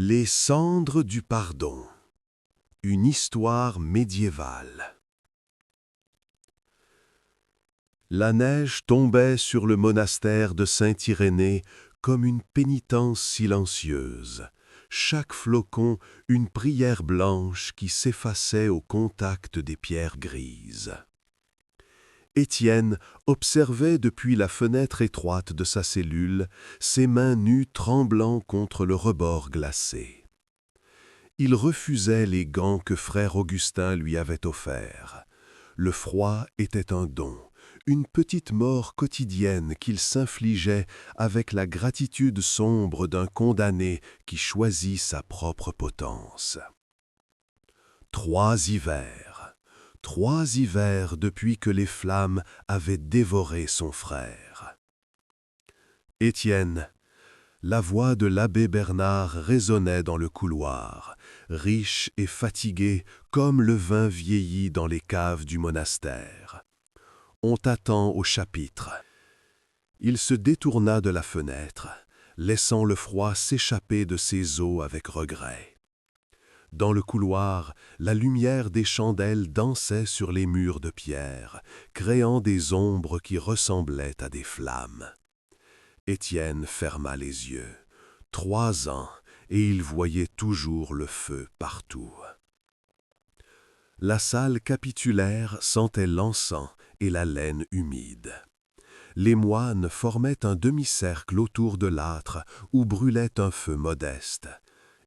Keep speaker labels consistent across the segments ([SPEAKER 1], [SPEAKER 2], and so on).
[SPEAKER 1] Les cendres du pardon. Une histoire médiévale. La neige tombait sur le monastère de Saint-Irénée comme une pénitence silencieuse. Chaque flocon, une prière blanche qui s'effaçait au contact des pierres grises. Étienne observait depuis la fenêtre étroite de sa cellule ses mains nues tremblant contre le rebord glacé. Il refusait les gants que frère Augustin lui avait offerts. Le froid était un don, une petite mort quotidienne qu'il s'infligeait avec la gratitude sombre d'un condamné qui choisit sa propre potence. 3 hivers depuis que les flammes avaient dévoré son frère. Étienne, la voix de l'abbé Bernard résonnait dans le couloir, riche et fatigué comme le vin vieilli dans les caves du monastère. On t'attend au chapitre. Il se détourna de la fenêtre, laissant le froid s'échapper de ses os avec regret. Dans le couloir, la lumière des chandelles dansait sur les murs de pierre, créant des ombres qui ressemblaient à des flammes. Étienne ferma les yeux. 3 ans, et il voyait toujours le feu partout. La salle capitulaire sentait l'encens et la laine humide. Les moines formaient un demi-cercle autour de l'âtre où brûlait un feu modeste.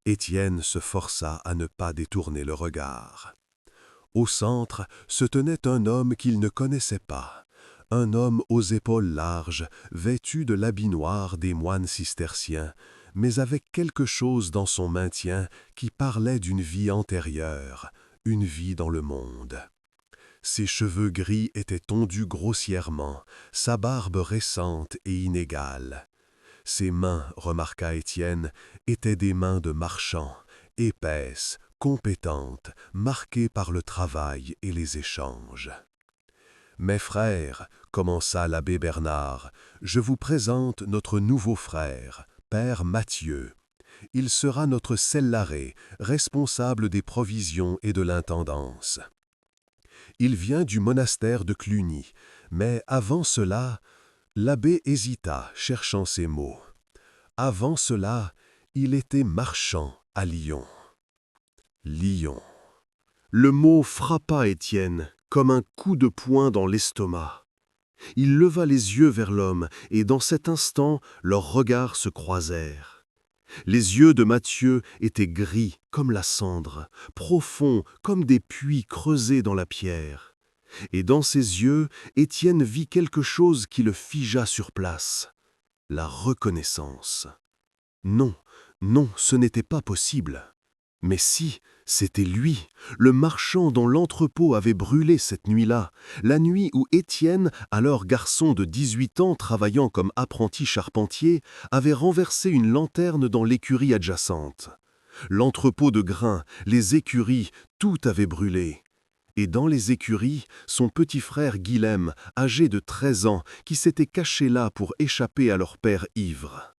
[SPEAKER 1] Étienne se força à ne pas détourner le regard. Au centre se tenait un homme qu'il ne connaissait pas, un homme aux épaules larges, vêtu de l'habit noir des moines cisterciens, mais avec quelque chose dans son maintien qui parlait d'une vie antérieure, une vie dans le monde. Ses cheveux gris étaient tondus grossièrement, sa barbe récente et inégale. Ses mains, remarqua Étienne, étaient des mains de marchand, épaisses, compétentes, marquées par le travail et les échanges. « Mes frères, commença l'abbé Bernard, je vous présente notre nouveau frère, père Mathieu. Il sera notre cellaré, responsable des provisions et de l'intendance. Il vient du monastère de Cluny, mais avant cela, l'abbé hésita, cherchant ses mots. Avant cela, il était marchand à Lyon. Lyon. Le mot frappa Étienne comme un coup de poing dans l'estomac. Il leva les yeux vers l'homme, et dans cet instant, leurs regards se croisèrent. Les yeux de Mathieu étaient gris comme la cendre, profonds comme des puits creusés dans la pierre. Et dans ses yeux, Étienne vit quelque chose qui le figea sur place. La reconnaissance. Non, non, ce n'était pas possible. Mais si, c'était lui, le marchand dont l'entrepôt avait brûlé cette nuit-là, la nuit où Étienne, alors garçon de 18 ans travaillant comme apprenti charpentier, avait renversé une lanterne dans l'écurie adjacente. L'entrepôt de grains, les écuries, tout avait brûlé. Et dans les écuries, son petit frère Guilhem, âgé de 13 ans, qui s'était caché là pour échapper à leur père ivre.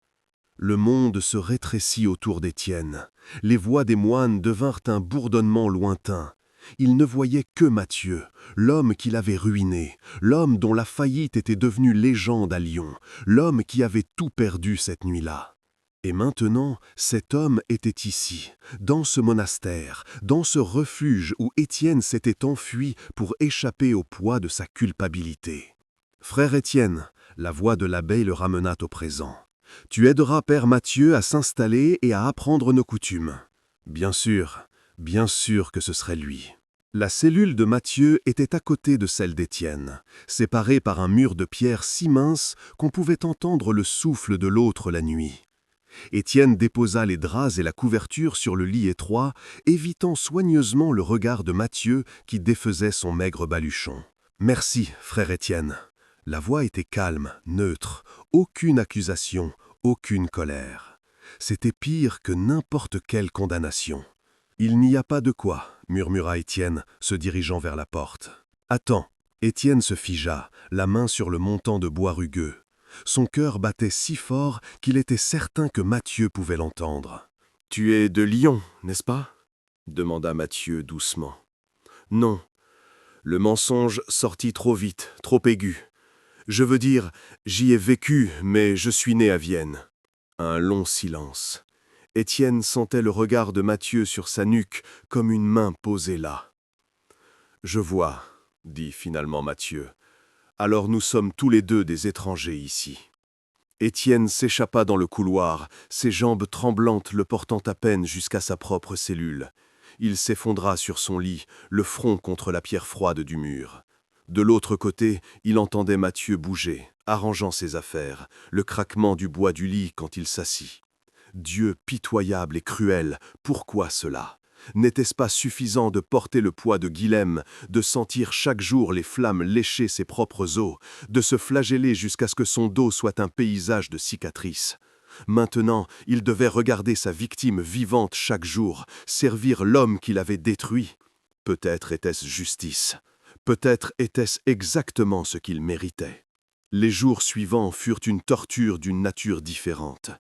[SPEAKER 1] Le monde se rétrécit autour d'Étienne. Les voix des moines devinrent un bourdonnement lointain. Il ne voyait que Mathieu, l'homme qui l'avait ruiné, l'homme dont la faillite était devenue légende à Lyon, l'homme qui avait tout perdu cette nuit-là. Et maintenant, cet homme était ici, dans ce monastère, dans ce refuge où Étienne s'était enfui pour échapper au poids de sa culpabilité. « Frère Étienne », la voix de l'abbé le ramena au présent. « Tu aideras Père Mathieu à s'installer et à apprendre nos coutumes. » Bien sûr que ce serait lui. La cellule de Mathieu était à côté de celle d'Étienne, séparée par un mur de pierre si mince qu'on pouvait entendre le souffle de l'autre la nuit. Étienne déposa les draps et la couverture sur le lit étroit, évitant soigneusement le regard de Mathieu qui défaisait son maigre baluchon. « Merci, frère Étienne. » La voix était calme, neutre, aucune accusation, aucune colère. C'était pire que n'importe quelle condamnation. « Il n'y a pas de quoi, » murmura Étienne, se dirigeant vers la porte. « Attends. » Étienne se figea, la main sur le montant de bois rugueux. Son cœur battait si fort qu'il était certain que Mathieu pouvait l'entendre. Tu es de Lyon, n'est-ce pas? Demanda Mathieu doucement. Non, le mensonge sortit trop vite, trop aigu. Je veux dire, j'y ai vécu, mais je suis né à Vienne. Un long silence. Étienne sentait le regard de Mathieu sur sa nuque comme une main posée là. Je vois, dit finalement Mathieu. Alors nous sommes tous les deux des étrangers ici. Étienne s'échappa dans le couloir, ses jambes tremblantes le portant à peine jusqu'à sa propre cellule. Il s'effondra sur son lit, le front contre la pierre froide du mur. De l'autre côté, il entendait Mathieu bouger, arrangeant ses affaires, le craquement du bois du lit quand il s'assit. Dieu pitoyable et cruel, pourquoi cela? N'était-ce pas suffisant de porter le poids de Guilhem, de sentir chaque jour les flammes lécher ses propres os, de se flageller jusqu'à ce que son dos soit un paysage de cicatrices? Maintenant, il devait regarder sa victime vivante chaque jour, servir l'homme qu'il avait détruit. Peut-être était-ce justice. Peut-être était-ce exactement ce qu'il méritait. Les jours suivants furent une torture d'une nature différente.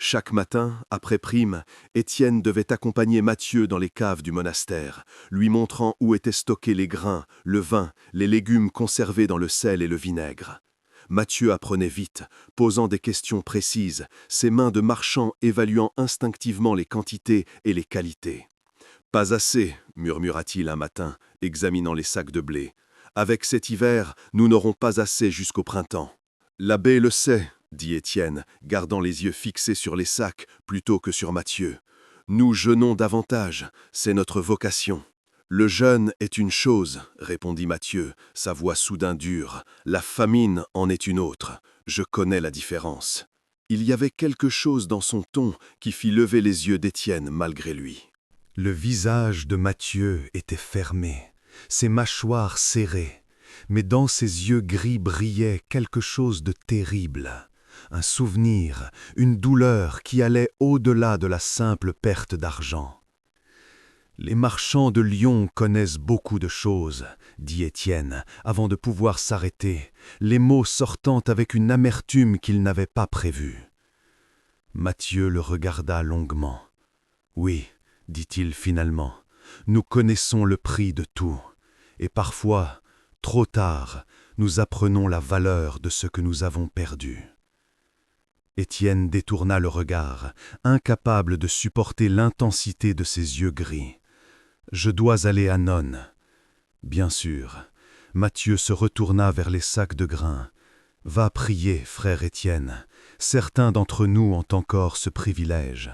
[SPEAKER 1] Chaque matin, après prime, Étienne devait accompagner Mathieu dans les caves du monastère, lui montrant où étaient stockés les grains, le vin, les légumes conservés dans le sel et le vinaigre. Mathieu apprenait vite, posant des questions précises, ses mains de marchand évaluant instinctivement les quantités et les qualités. « Pas assez, murmura-t-il un matin, examinant les sacs de blé. « Avec cet hiver, nous n'aurons pas assez jusqu'au printemps. »« L'abbé le sait, dit Étienne, gardant les yeux fixés sur les sacs plutôt que sur Mathieu. Nous jeûnons davantage, c'est notre vocation. Le jeûne est une chose, répondit Mathieu, sa voix soudain dure. La famine en est une autre. Je connais la différence. Il y avait quelque chose dans son ton qui fit lever les yeux d'Étienne malgré lui. Le visage de Mathieu était fermé, ses mâchoires serrées, mais dans ses yeux gris brillait quelque chose de terrible. Un souvenir, une douleur qui allait au-delà de la simple perte d'argent. « Les marchands de Lyon connaissent beaucoup de choses, » dit Étienne, avant de pouvoir s'arrêter, les mots sortant avec une amertume qu'il n'avait pas prévue. Mathieu le regarda longuement. « Oui, dit-il finalement, nous connaissons le prix de tout, et parfois, trop tard, nous apprenons la valeur de ce que nous avons perdu. » Étienne détourna le regard, incapable de supporter l'intensité de ses yeux gris. « Je dois aller à Nonne. » « Bien sûr. » Mathieu se retourna vers les sacs de grains. « Va prier, frère Étienne. Certains d'entre nous ont encore ce privilège. »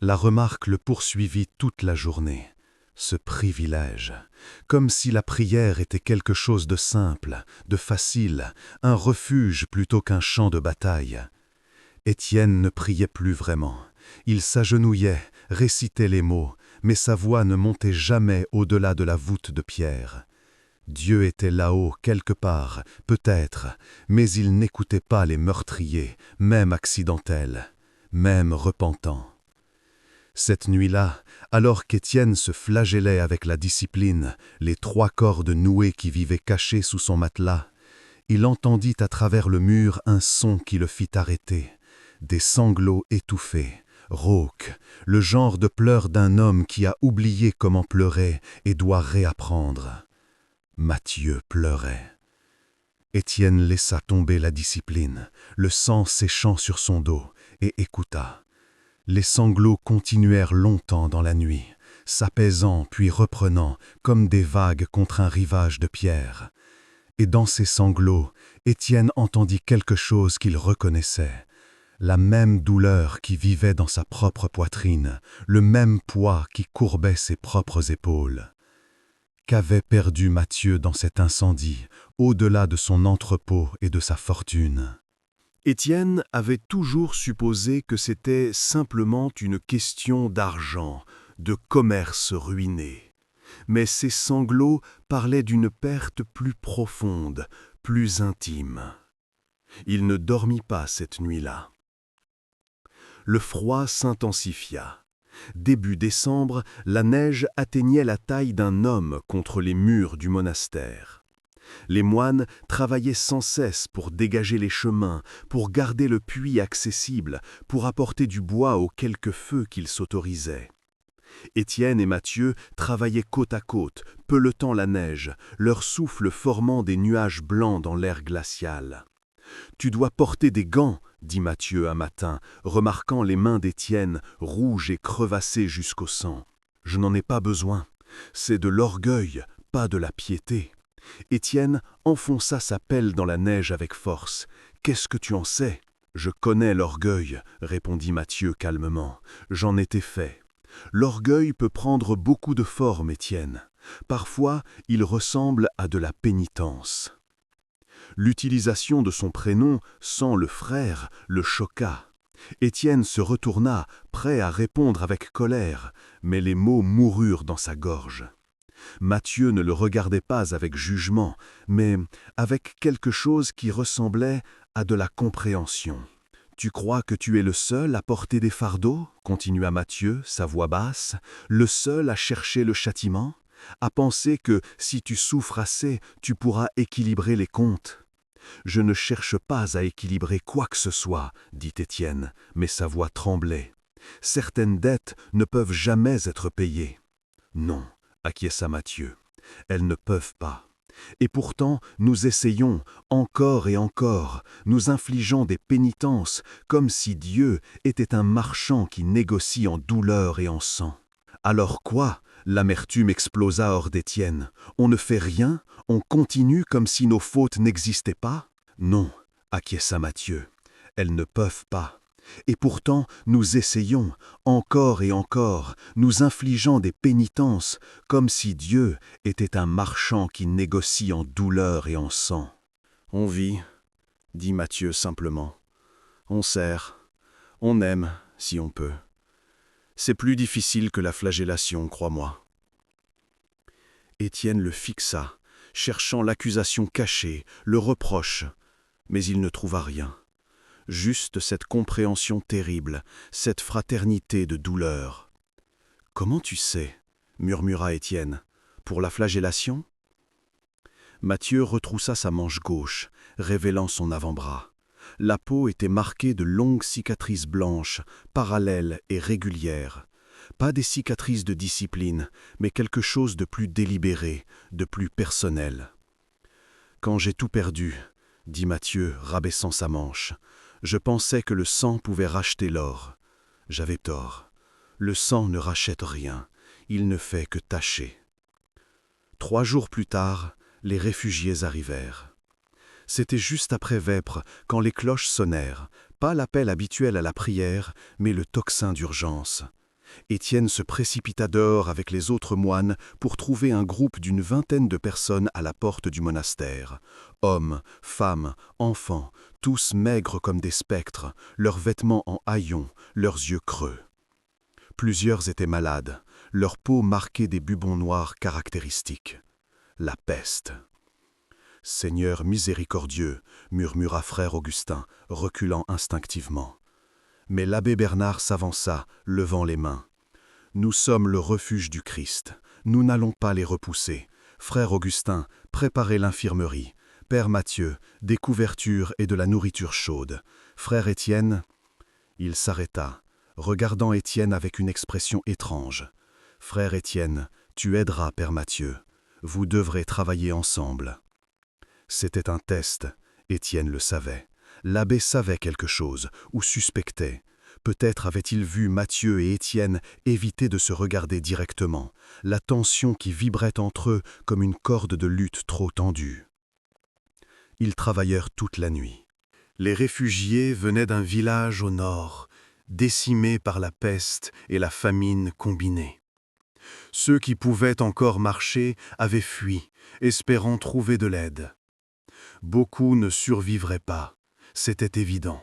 [SPEAKER 1] La remarque le poursuivit toute la journée. Ce privilège, comme si la prière était quelque chose de simple, de facile, un refuge plutôt qu'un champ de bataille. Étienne ne priait plus vraiment. Il s'agenouillait, récitait les mots, mais sa voix ne montait jamais au-delà de la voûte de pierre. Dieu était là-haut quelque part, peut-être, mais il n'écoutait pas les meurtriers, même accidentels, même repentants. Cette nuit-là, alors qu'Étienne se flagellait avec la discipline, les 3 cordes nouées qui vivaient cachées sous son matelas, il entendit à travers le mur un son qui le fit arrêter, des sanglots étouffés, rauques, le genre de pleurs d'un homme qui a oublié comment pleurer et doit réapprendre. Mathieu pleurait. Étienne laissa tomber la discipline, le sang séchant sur son dos, et écouta. Les sanglots continuèrent longtemps dans la nuit, s'apaisant puis reprenant comme des vagues contre un rivage de pierre. Et dans ces sanglots, Étienne entendit quelque chose qu'il reconnaissait. La même douleur qui vivait dans sa propre poitrine, le même poids qui courbait ses propres épaules. Qu'avait perdu Mathieu dans cet incendie, au-delà de son entrepôt et de sa fortune? Étienne avait toujours supposé que c'était simplement une question d'argent, de commerce ruiné. Mais ces sanglots parlaient d'une perte plus profonde, plus intime. Il ne dormit pas cette nuit-là. Le froid s'intensifia. Début décembre, la neige atteignait la taille d'un homme contre les murs du monastère. Les moines travaillaient sans cesse pour dégager les chemins, pour garder le puits accessible, pour apporter du bois aux quelques feux qu'ils s'autorisaient. Étienne et Matthieu travaillaient côte à côte, pelletant la neige, leur souffle formant des nuages blancs dans l'air glacial. « Tu dois porter des gants, » dit Matthieu un matin, remarquant les mains d'Étienne, rouges et crevassées jusqu'au sang. « Je n'en ai pas besoin. C'est de l'orgueil, pas de la piété. » Étienne enfonça sa pelle dans la neige avec force. « Qu'est-ce que tu en sais ?»« Je connais l'orgueil, » répondit Matthieu calmement. « J'en étais fait. L'orgueil peut prendre beaucoup de formes, Étienne. Parfois, il ressemble à de la pénitence. » L'utilisation de son prénom sans le frère le choqua. Étienne se retourna, prêt à répondre avec colère, mais les mots moururent dans sa gorge. Matthieu ne le regardait pas avec jugement, mais avec quelque chose qui ressemblait à de la compréhension. « Tu crois que tu es le seul à porter des fardeaux ?» continua Matthieu, sa voix basse, « le seul à chercher le châtiment, à penser que si tu souffres assez, tu pourras équilibrer les comptes. » « Je ne cherche pas à équilibrer quoi que ce soit, » dit Étienne, mais sa voix tremblait. « Certaines dettes ne peuvent jamais être payées. »« Non, » acquiesça Matthieu, « elles ne peuvent pas. Et pourtant, nous essayons, encore et encore, nous infligeant des pénitences, comme si Dieu était un marchand qui négocie en douleur et en sang. »« Alors quoi ?» L'amertume explosa hors d'Étienne. « On ne fait rien, on continue comme si nos fautes n'existaient pas ? » « Non, » acquiesça Matthieu, « elles ne peuvent pas. Et pourtant, nous essayons, encore et encore, nous infligeant des pénitences, comme si Dieu était un marchand qui négocie en douleur et en sang. »« On vit, » dit Matthieu simplement. « On sert, on aime, si on peut. C'est plus difficile que la flagellation, crois-moi. » Étienne le fixa, cherchant l'accusation cachée, le reproche, mais il ne trouva rien. Juste cette compréhension terrible, cette fraternité de douleur. « Comment tu sais ?» murmura Étienne. « Pour la flagellation ?» Matthieu retroussa sa manche gauche, révélant son avant-bras. La peau était marquée de longues cicatrices blanches, parallèles et régulières. Pas des cicatrices de discipline, mais quelque chose de plus délibéré, de plus personnel. « Quand j'ai tout perdu, » dit Matthieu, rabaissant sa manche, « je pensais que le sang pouvait racheter l'or. J'avais tort. Le sang ne rachète rien, il ne fait que tacher. » 3 jours plus tard, les réfugiés arrivèrent. C'était juste après vêpres, quand les cloches sonnèrent, pas l'appel habituel à la prière, mais le tocsin d'urgence. Étienne se précipita dehors avec les autres moines pour trouver un groupe d'une vingtaine de personnes à la porte du monastère. Hommes, femmes, enfants, tous maigres comme des spectres, leurs vêtements en haillons, leurs yeux creux. Plusieurs étaient malades, leur peau marquée des bubons noirs caractéristiques. La peste. « Seigneur miséricordieux » murmura frère Augustin, reculant instinctivement. Mais l'abbé Bernard s'avança, levant les mains. « Nous sommes le refuge du Christ. Nous n'allons pas les repousser. Frère Augustin, préparez l'infirmerie. Père Matthieu, des couvertures et de la nourriture chaude. Frère Étienne... » Il s'arrêta, regardant Étienne avec une expression étrange. « Frère Étienne, tu aideras Père Matthieu. Vous devrez travailler ensemble. » C'était un test, Étienne le savait. L'abbé savait quelque chose, ou suspectait. Peut-être avait-il vu Matthieu et Étienne éviter de se regarder directement, la tension qui vibrait entre eux comme une corde de lutte trop tendue. Ils travaillèrent toute la nuit. Les réfugiés venaient d'un village au nord, décimé par la peste et la famine combinées. Ceux qui pouvaient encore marcher avaient fui, espérant trouver de l'aide. Beaucoup ne survivraient pas, c'était évident.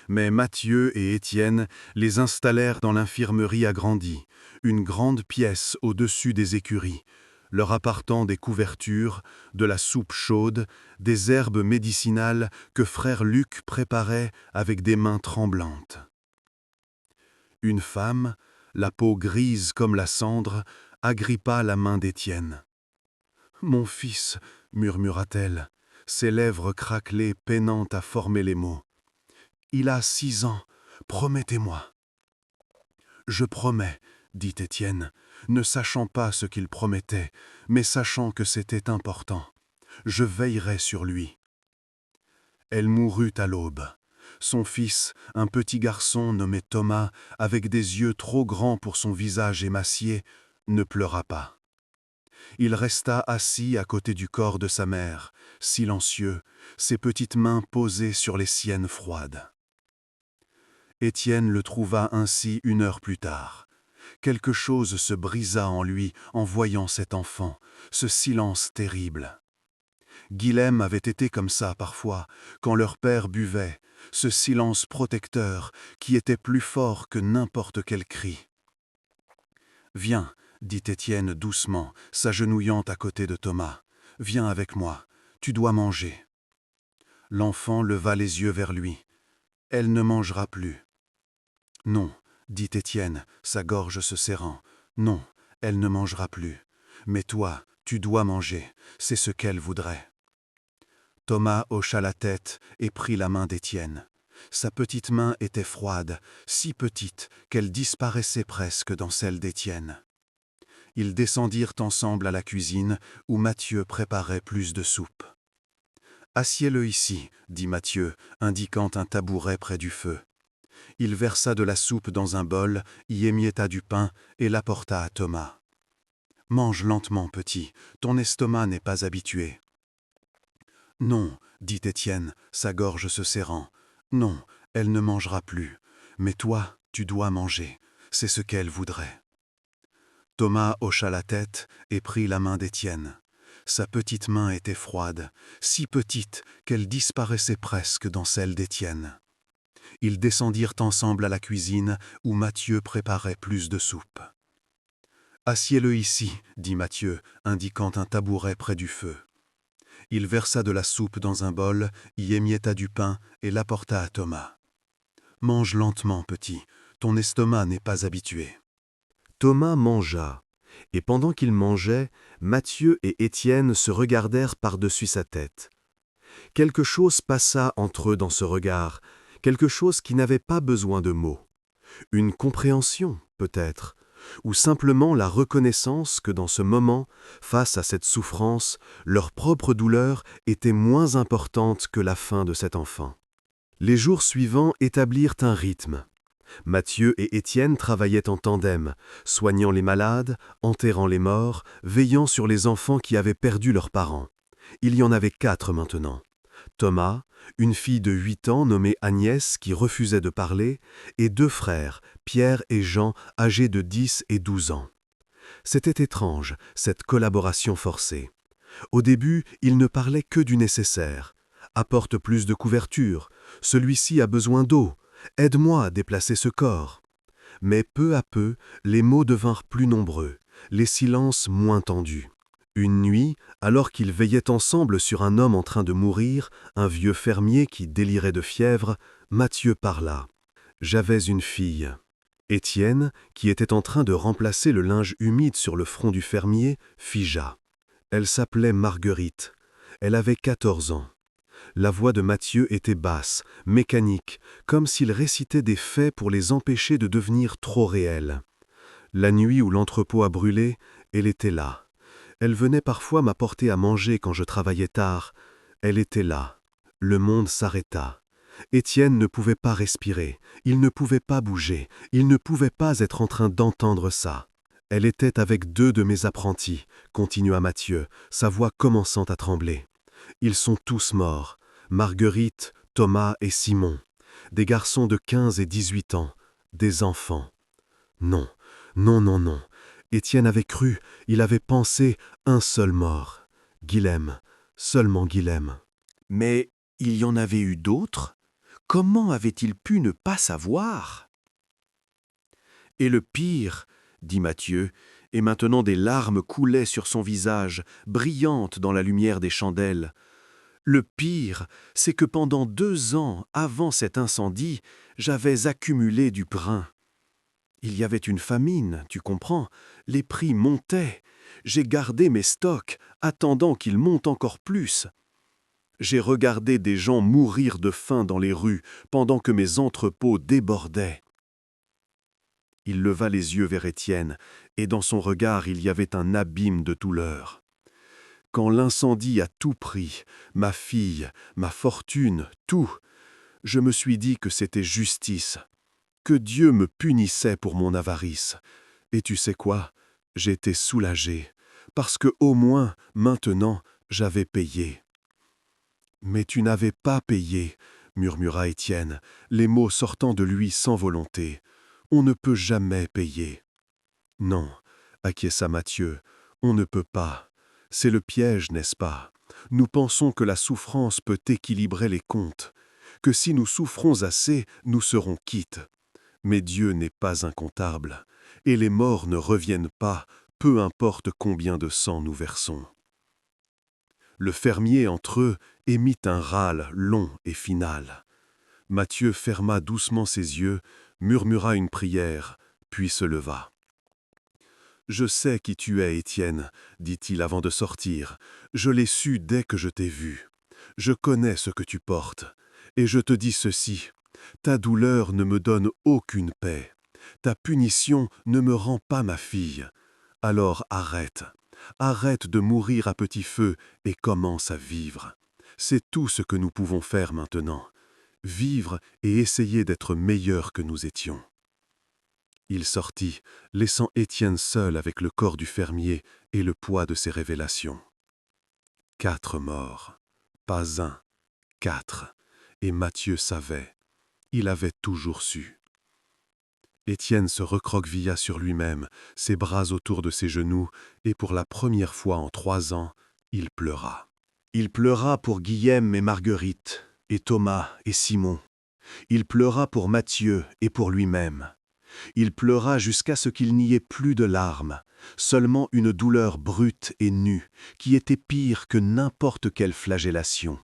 [SPEAKER 1] Mais Matthieu et Étienne les installèrent dans l'infirmerie agrandie, une grande pièce au-dessus des écuries, leur apportant des couvertures, de la soupe chaude, des herbes médicinales que frère Luc préparait avec des mains tremblantes. Une femme, la peau grise comme la cendre, agrippa la main d'Étienne. Mon fils, murmura-t-elle, ses lèvres craquelées peinant à former les mots. Il a 6 ans, promettez-moi. Je promets, dit Étienne, ne sachant pas ce qu'il promettait, mais sachant que c'était important. Je veillerai sur lui. Elle mourut à l'aube. Son fils, un petit garçon nommé Thomas, avec des yeux trop grands pour son visage émacié, ne pleura pas. Il resta assis à côté du corps de sa mère, silencieux, ses petites mains posées sur les siennes froides. Étienne le trouva ainsi 1 heure plus tard. Quelque chose se brisa en lui en voyant cet enfant, ce silence terrible. Guilhem avait été comme ça parfois, quand leur père buvait, ce silence protecteur qui était plus fort que n'importe quel cri. « Viens, dit Étienne doucement, s'agenouillant à côté de Thomas. « Viens avec moi, tu dois manger. » L'enfant leva les yeux vers lui. « Elle ne mangera plus. »« Non, dit Étienne, sa gorge se serrant. Non, elle ne mangera plus. Mais toi, tu dois manger, c'est ce qu'elle voudrait. » Thomas hocha la tête et prit la main d'Étienne. Sa petite main était froide, si petite qu'elle disparaissait presque dans celle d'Étienne. Ils descendirent ensemble à la cuisine où Mathieu préparait plus de soupe. « Assieds-le ici, dit Mathieu, indiquant un tabouret près du feu. Il versa de la soupe dans un bol, y émietta du pain et l'apporta à Thomas. « Mange lentement, petit, ton estomac n'est pas habitué. »« Non, dit Étienne, sa gorge se serrant. Non, elle ne mangera plus. Mais toi, tu dois manger. C'est ce qu'elle voudrait. » Thomas hocha la tête et prit la main d'Étienne. Sa petite main était froide, si petite qu'elle disparaissait presque dans celle d'Étienne. Ils descendirent ensemble à la cuisine où Mathieu préparait plus de soupe. « Assieds-le ici, dit Mathieu, indiquant un tabouret près du feu. Il versa de la soupe dans un bol, y émietta du pain et l'apporta à Thomas. « Mange lentement, petit, ton estomac n'est pas habitué. » Thomas mangea, et pendant qu'il mangeait, Mathieu et Étienne se regardèrent par-dessus sa tête. Quelque chose passa entre eux dans ce regard, quelque chose qui n'avait pas besoin de mots. Une compréhension, peut-être, ou simplement la reconnaissance que dans ce moment, face à cette souffrance, leur propre douleur était moins importante que la fin de cet enfant. Les jours suivants établirent un rythme. Mathieu et Étienne travaillaient en tandem, soignant les malades, enterrant les morts, veillant sur les enfants qui avaient perdu leurs parents. Il y en avait 4 maintenant. Thomas, une fille de 8 ans nommée Agnès qui refusait de parler, et 2 frères, Pierre et Jean, âgés de 10 et 12 ans. C'était étrange, cette collaboration forcée. Au début, ils ne parlaient que du nécessaire. « Apporte plus de couverture. Celui-ci a besoin d'eau. Aide-moi à déplacer ce corps. » Mais peu à peu, les mots devinrent plus nombreux, les silences moins tendus. Une nuit, alors qu'ils veillaient ensemble sur un homme en train de mourir, un vieux fermier qui délirait de fièvre, Mathieu parla. « J'avais une fille. » Étienne, qui était en train de remplacer le linge humide sur le front du fermier, figea. Elle s'appelait Marguerite. Elle avait 14 ans. La voix de Mathieu était basse, mécanique, comme s'il récitait des faits pour les empêcher de devenir trop réels. La nuit où l'entrepôt a brûlé, elle était là. Elle venait parfois m'apporter à manger quand je travaillais tard. Elle était là. Le monde s'arrêta. Étienne ne pouvait pas respirer, il ne pouvait pas bouger, il ne pouvait pas être en train d'entendre ça. Elle était avec 2 de mes apprentis, continua Mathieu, sa voix commençant à trembler. Ils sont tous morts, Marguerite, Thomas et Simon, des garçons de 15 et 18 ans, des enfants. Non, non, non, non. Étienne avait cru, il avait pensé, un seul mort. Guilhem, seulement Guilhem. Mais il y en avait eu d'autres? Comment avait-il pu ne pas savoir? Et le pire, dit Mathieu, et maintenant des larmes coulaient sur son visage, brillantes dans la lumière des chandelles. Le pire, c'est que pendant 2 ans avant cet incendie, j'avais accumulé du brin.
[SPEAKER 2] Il y avait une famine, tu comprends, les prix montaient. J'ai gardé mes stocks, attendant qu'ils montent encore plus. J'ai regardé des gens mourir de faim dans les rues pendant que mes entrepôts débordaient. Il leva les yeux vers Étienne, et dans son regard il y avait un abîme de douleur. Quand l'incendie a tout pris, ma fille, ma fortune, tout, je me suis dit que c'était justice, que Dieu me punissait pour mon avarice. Et tu sais quoi? J'étais soulagé, parce que au moins, maintenant, j'avais payé. Mais tu n'avais pas payé, murmura Étienne, les mots sortant de lui sans volonté. On ne peut jamais payer. Non, acquiesça Matthieu, on ne peut pas. C'est le piège, n'est-ce pas? Nous pensons que la souffrance peut équilibrer les comptes, que si nous souffrons assez, nous serons quittes. Mais Dieu n'est pas incontable, et les morts ne reviennent pas, peu importe combien de sang nous versons. Le fermier, entre eux, émit un râle long et final. Matthieu ferma doucement ses yeux, murmura une prière, puis se leva. « Je sais qui tu es, Étienne, dit-il avant de sortir. Je l'ai su dès que je t'ai vu. Je connais ce que tu portes. Et je te dis ceci, ta douleur ne me donne aucune paix. Ta punition ne me rend pas ma fille. Alors arrête. Arrête de mourir à petit feu et commence à vivre. C'est tout ce que nous pouvons faire maintenant. Vivre et essayer d'être meilleurs que nous étions. » Il sortit, laissant Étienne seul avec le corps du fermier et le poids de ses révélations. 4 morts, pas un, 4, et Matthieu savait, il avait toujours su. Étienne se recroquevilla sur lui-même, ses bras autour de ses genoux, et pour la première fois en 3 ans, il pleura. Il pleura pour Guillaume et Marguerite, et Thomas et Simon. Il pleura pour Matthieu et pour lui-même. Il pleura jusqu'à ce qu'il n'y ait plus de larmes, seulement une douleur brute et nue, qui était pire que n'importe quelle flagellation.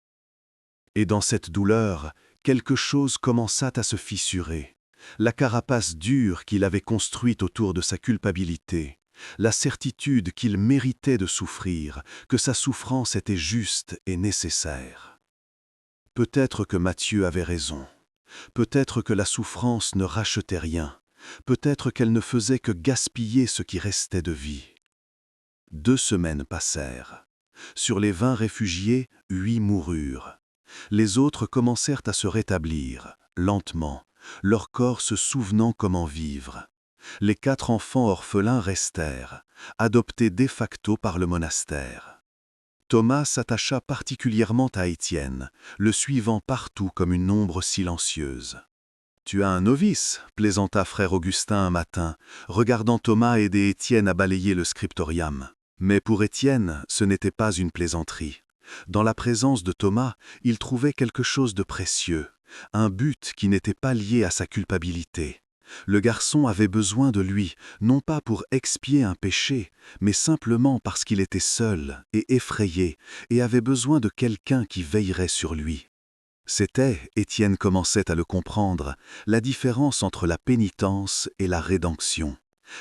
[SPEAKER 2] Et dans cette douleur, quelque chose commença à se fissurer. La carapace dure qu'il avait construite autour de sa culpabilité, la certitude qu'il méritait de souffrir, que sa souffrance était juste et nécessaire. Peut-être que Matthieu avait raison. Peut-être que la souffrance ne rachetait rien. Peut-être qu'elle ne faisait que gaspiller ce qui restait de vie. 2 semaines passèrent. Sur les 20 réfugiés, 8 moururent. Les autres commencèrent à se rétablir, lentement, leur corps se souvenant comment vivre. Les 4 enfants orphelins restèrent, adoptés de facto par le monastère. Thomas s'attacha particulièrement à Étienne, le suivant partout comme une ombre silencieuse. « Tu as un novice » plaisanta frère Augustin un matin, regardant Thomas aider Étienne à balayer le scriptorium. Mais pour Étienne, ce n'était pas une plaisanterie. Dans la présence de Thomas, il trouvait quelque chose de précieux, un but qui n'était pas lié à sa culpabilité. Le garçon avait besoin de lui, non pas pour expier un péché, mais simplement parce qu'il était seul et effrayé et avait besoin de quelqu'un qui veillerait sur lui. C'était, Étienne commençait à le comprendre, la différence entre la pénitence et la rédemption.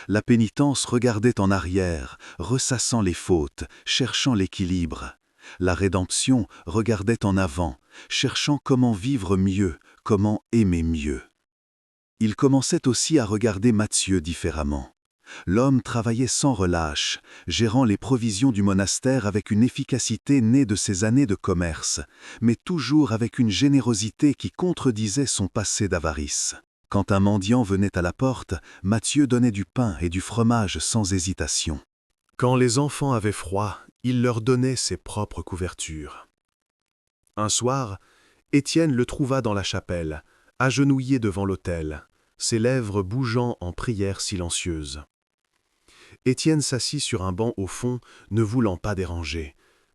[SPEAKER 2] La pénitence regardait en arrière, ressassant les fautes, cherchant l'équilibre. La rédemption regardait en avant, cherchant comment vivre mieux, comment aimer mieux. Il commençait aussi à regarder Matthieu différemment. L'homme travaillait sans relâche, gérant les provisions du monastère avec une efficacité née de ses années de commerce, mais toujours avec une générosité qui contredisait son passé d'avarice. Quand un mendiant venait à la porte, Matthieu donnait du pain et du fromage sans hésitation. Quand les enfants avaient froid, il leur donnait ses propres couvertures. Un soir, Étienne le trouva dans la chapelle, agenouillé devant l'autel, ses lèvres bougeant en prière silencieuse. Étienne s'assit sur un banc au fond, ne voulant pas déranger,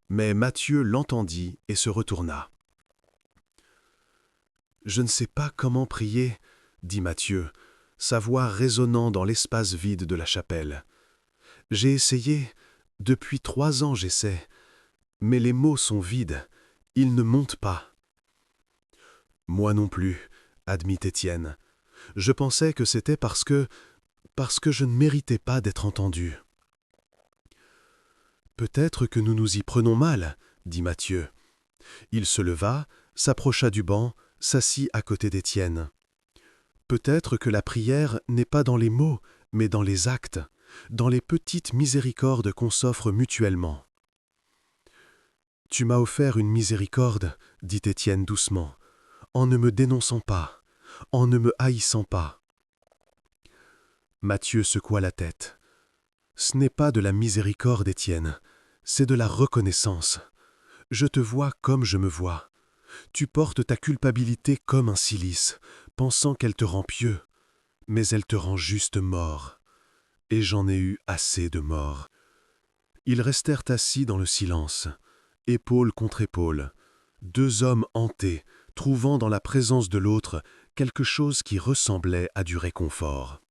[SPEAKER 2] mais Matthieu l'entendit et se retourna. « Je ne sais pas comment prier, » dit Matthieu, sa voix résonnant dans l'espace vide de la chapelle. « J'ai essayé, depuis 3 ans j'essaie, mais les mots sont vides, ils ne montent pas. » « Moi non plus, admit Étienne. Je pensais que c'était parce que,
[SPEAKER 1] parce que je ne méritais pas d'être entendu. Peut-être que nous nous y prenons mal, dit Mathieu. Il se leva, s'approcha du banc, s'assit à côté d'Étienne. Peut-être que la prière n'est pas dans les mots, mais dans les actes, dans les petites miséricordes qu'on s'offre mutuellement. Tu m'as offert une miséricorde, dit Étienne doucement, en ne me dénonçant pas, en ne me haïssant pas. Mathieu secoua la tête. Ce n'est pas de la miséricorde, Étienne, c'est de la reconnaissance. Je te vois comme je me vois. Tu portes ta culpabilité comme un cilice, pensant qu'elle te rend pieux, mais elle te rend juste mort. Et j'en ai eu assez de morts. Ils restèrent assis dans le silence, épaule contre épaule, deux hommes hantés, trouvant dans la présence de l'autre quelque chose qui ressemblait à du réconfort.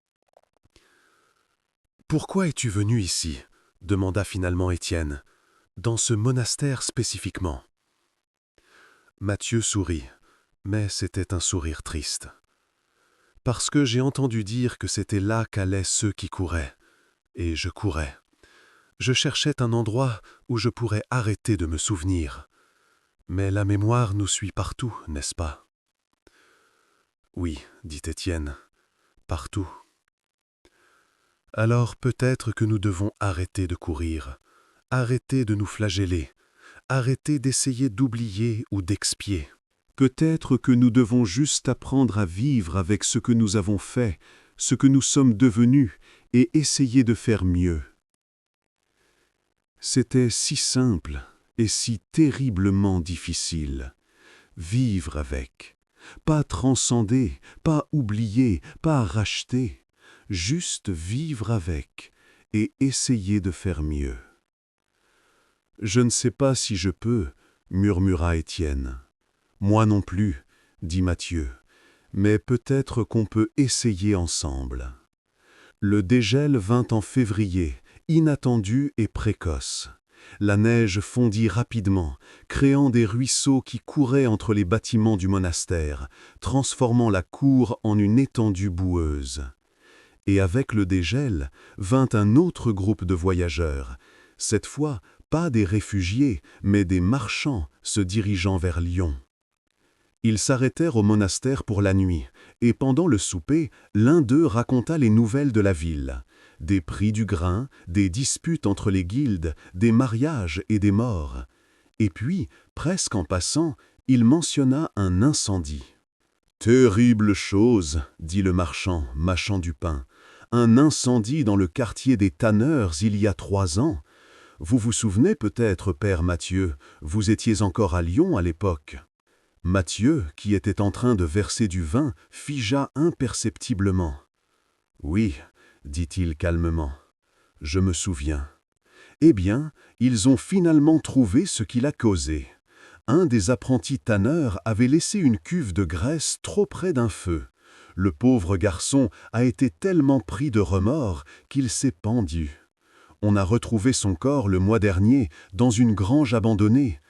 [SPEAKER 1] « Pourquoi es-tu venu ici ?» demanda finalement Étienne. « Dans ce monastère spécifiquement ?» Mathieu sourit, mais c'était un sourire triste. « Parce que j'ai entendu dire que c'était là qu'allaient ceux qui couraient, et je courais. Je cherchais un endroit où je pourrais arrêter de me souvenir. Mais la mémoire nous suit partout, n'est-ce pas ? » « Oui, dit Étienne, partout. » « Alors peut-être que nous devons arrêter de courir, arrêter de nous flageller, arrêter d'essayer d'oublier ou d'expier.
[SPEAKER 2] Peut-être que nous devons juste apprendre à vivre avec ce que nous avons fait, ce que nous sommes devenus, et essayer de faire mieux. C'était si simple et si terriblement difficile. Vivre avec. Pas transcender, pas oublier, pas racheter. Juste vivre avec et essayer de faire mieux. « Je ne sais pas si je peux, » murmura Étienne. « Moi non plus, » dit Mathieu, « mais peut-être qu'on peut essayer ensemble. » Le dégel vint en février, inattendu et précoce. La neige fondit rapidement, créant des ruisseaux qui couraient entre les bâtiments du monastère, transformant la cour en une étendue boueuse. Et avec le dégel vint un autre groupe de voyageurs, cette fois pas des réfugiés, mais des marchands se dirigeant vers Lyon. Ils s'arrêtèrent au monastère pour la nuit, et pendant le souper, l'un d'eux raconta les nouvelles de la ville, des prix du grain, des disputes entre les guildes, des mariages et des morts. Et puis, presque en passant, il mentionna un incendie. « Terrible chose, dit le marchand, mâchant du pain. Un incendie dans le quartier des tanneurs il y a 3 ans. Vous vous souvenez peut-être, père Mathieu, vous étiez encore à Lyon à l'époque. » Mathieu, qui était en train de verser du vin, figea imperceptiblement. « Oui, dit-il calmement, je me souviens. Eh bien, ils ont finalement trouvé ce qui l'a causé. Un des apprentis tanneurs avait laissé une cuve de graisse trop près d'un feu. Le pauvre garçon a été tellement pris de remords qu'il s'est pendu. On a retrouvé son corps le mois dernier dans une grange abandonnée.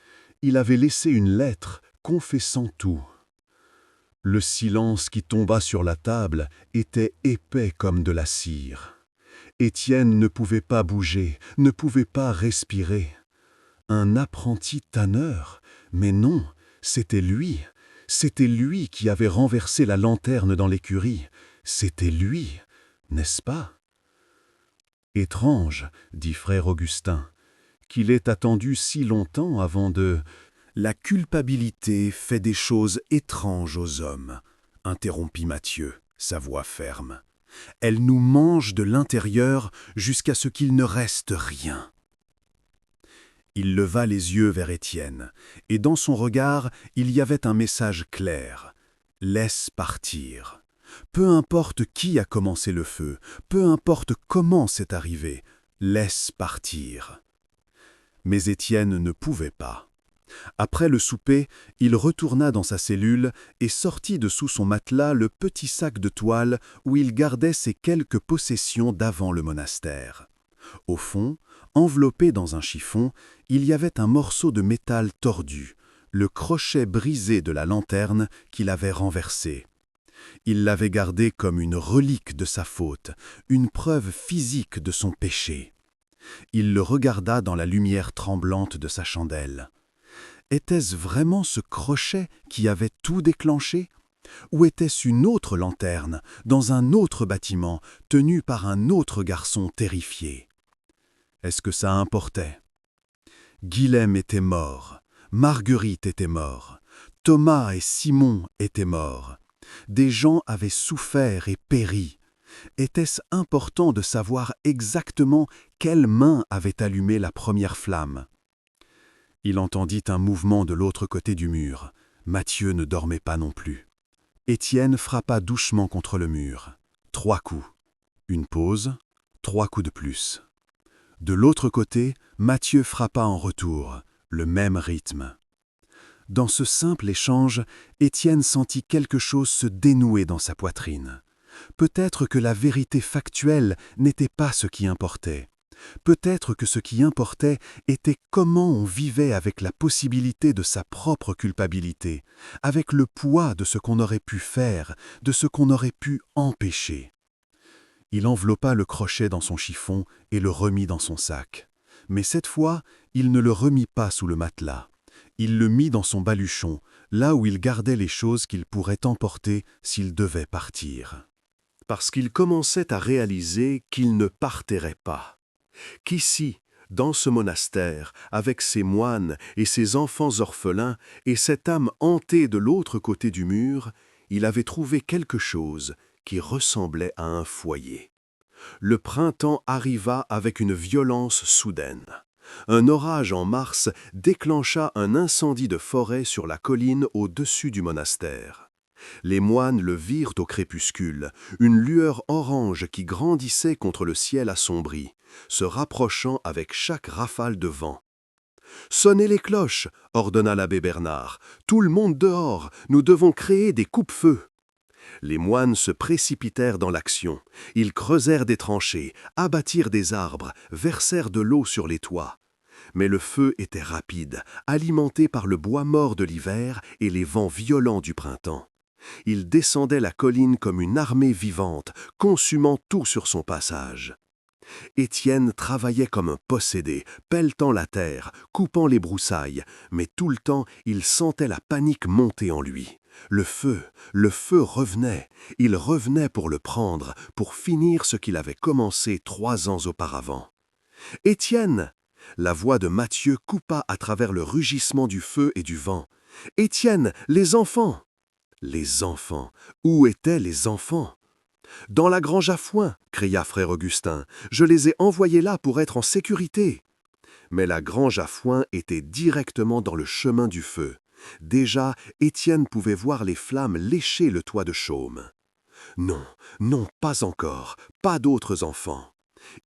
[SPEAKER 2] Il avait laissé une lettre confessant tout. Le silence qui tomba sur la table était épais comme de la cire. Étienne ne pouvait pas bouger, ne pouvait pas respirer. Un apprenti tanneur? Mais non, c'était lui. C'était lui qui avait renversé la lanterne dans l'écurie. C'était lui, n'est-ce pas? Étrange, dit frère Augustin, qu'il ait attendu si longtemps avant de... La culpabilité fait des choses étranges aux hommes, interrompit Mathieu, sa voix ferme. Elle nous mange de l'intérieur jusqu'à ce qu'il ne reste rien. Il leva les yeux vers Étienne, et dans son regard, il y avait un message clair. Laisse partir. Peu importe qui a commencé le feu, peu importe comment c'est arrivé, laisse partir. Mais Étienne ne pouvait pas. Après le souper, il retourna dans sa cellule et sortit de sous son matelas le petit sac de toile où il gardait ses quelques possessions d'avant le monastère. Au fond, enveloppé dans un chiffon, il y avait un morceau de métal tordu, le crochet brisé de la lanterne qu'il avait renversé.
[SPEAKER 1] Il l'avait gardé comme une relique de sa faute, une preuve physique de son péché. Il le regarda dans la lumière tremblante de sa chandelle. Était-ce vraiment ce crochet qui avait tout déclenché? Ou était-ce une autre lanterne, dans un autre bâtiment, tenue par un autre garçon terrifié? Est-ce que ça importait? Guilhem était mort, Marguerite était mort, Thomas et Simon étaient morts. Des gens avaient souffert et péri. Était-ce important de savoir exactement quelle main avait allumé la première flamme? Il entendit un mouvement de l'autre côté du mur. Mathieu ne dormait pas non plus. Étienne frappa doucement contre le mur. 3 coups. Une pause, 3 coups de plus. De l'autre côté, Mathieu frappa en retour, le même rythme. Dans ce simple échange, Étienne sentit quelque chose se dénouer dans sa poitrine. Peut-être que la vérité factuelle n'était pas ce qui importait. Peut-être que ce qui importait était comment on vivait avec la possibilité de sa propre culpabilité, avec le poids de ce qu'on aurait pu faire, de ce qu'on aurait pu empêcher. Il enveloppa le crochet dans son chiffon et le remit dans son sac. Mais cette fois, il ne le remit pas sous le matelas. Il le mit dans son baluchon, là où il gardait les choses qu'il pourrait emporter s'il devait partir.
[SPEAKER 2] Parce qu'il commençait à réaliser qu'il ne partirait pas. Qu'ici, dans ce monastère, avec ses moines et ses enfants orphelins et cette âme hantée de l'autre côté du mur, il avait trouvé quelque chose qui ressemblait à un foyer. Le printemps arriva avec une violence soudaine. Un orage en mars déclencha un incendie de forêt sur la colline au-dessus du monastère. Les moines le virent au crépuscule, une lueur orange qui grandissait contre le ciel assombri, se rapprochant avec chaque rafale de vent. « Sonnez les cloches !» ordonna l'abbé Bernard. « Tout le monde dehors, nous devons créer des coupe-feux !» Les moines se précipitèrent dans l'action. Ils creusèrent des tranchées, abattirent des arbres, versèrent de l'eau sur les toits. Mais le feu était rapide, alimenté par le bois mort de l'hiver et les vents violents du printemps. Il descendait la colline comme une armée vivante, consumant tout sur son passage. Étienne travaillait comme un possédé, pelletant la terre, coupant les broussailles, mais tout le temps il sentait la panique monter en lui. Le feu revenait. Il revenait pour le prendre, pour finir ce qu'il avait commencé 3 ans auparavant. « Étienne !» La voix de Mathieu coupa à travers le rugissement du feu et du vent. « Étienne, les enfants !» Les enfants. Où étaient les enfants? « Dans la grange à foin !» cria frère Augustin. « Je les ai envoyés là pour être en sécurité. » Mais la grange à foin était directement dans le chemin du feu. Déjà, Étienne pouvait voir les flammes lécher le toit de chaume. Non, non, pas encore, pas d'autres enfants.